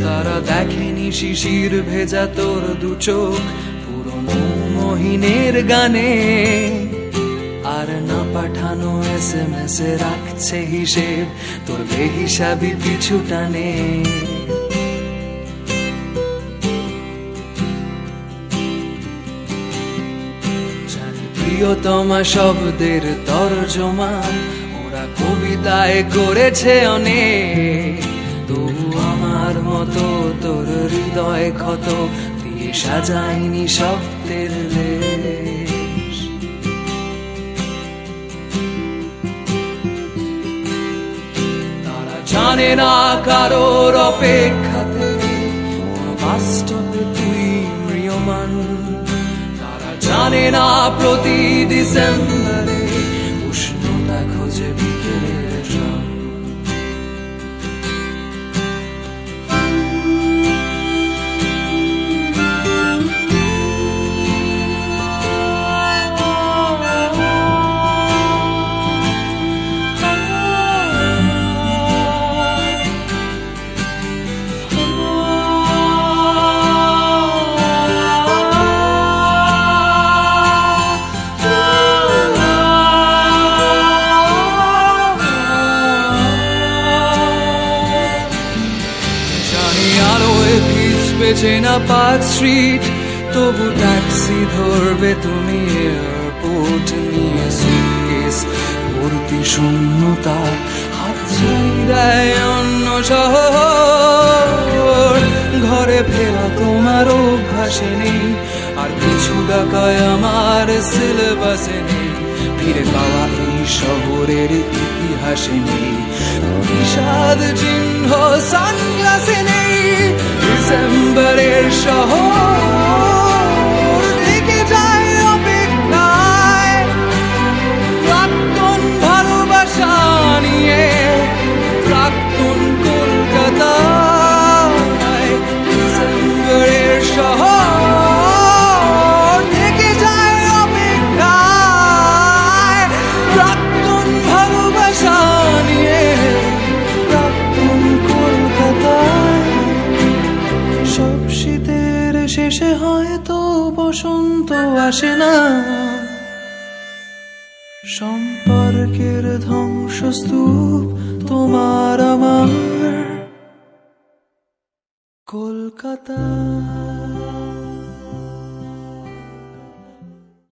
তারা দেখেনি শিশির ভেজা তোর দু চোখ পুরনো মহিনের গানে, আর না পাঠানো SMS এ রাখছে হিসেব তোর বেহিসাবি পিছু টানে। প্রিয়তমা শব্দের তর্জমা ওরা কবিতায় করেছে অনেক, তবু আমার মতো তোর হৃদয় ক্ষত দিয়ে সাজায়নি শব্দের লেশ। তারা জানে না কারোর অপেক্ষাতে কোন বাস্তবে তুই ম্রিয়মান, জানে না প্রতি ডিসেম্বরে উষ্ণতা খোঁজে বিকেলের শাম। চেনা পার্ক স্ট্রিট, তবু ট্যাক্সি ধরবে তুমি এয়ারপোর্ট নিয়ে সুটকেস ভর্তি শূন্যতা, হাত ছাড়ি দেয় অন্য শহর। ঘরে ফেরা তোমার অভ্যাসে নেই, আর কিছু ডাকায় আমার সিলেবাসে নেই, ফিরে পাওয়া এই শহরের ইতিহাসে নেই, বিষাদ চিহ্ন সানগ্লাসে নেই। ডিসেম্বরের শহর থেকে যায় অপেক্ষায়, প্রাক্তন ভালোবাসা নিয়ে প্রাক্তন কলকাতায়। ডিসেম্বরের শহর থেকে যায় অপেক্ষায়, প্রাক্তন ভালোবাসা নিয়ে প্রাক্তন কলকাতায়। সব শীতের শেষে হয়তো বসন্ত আসে না, সম্পর্কের ধ্বংসস্তূপ তোমার আমার কলকাতা।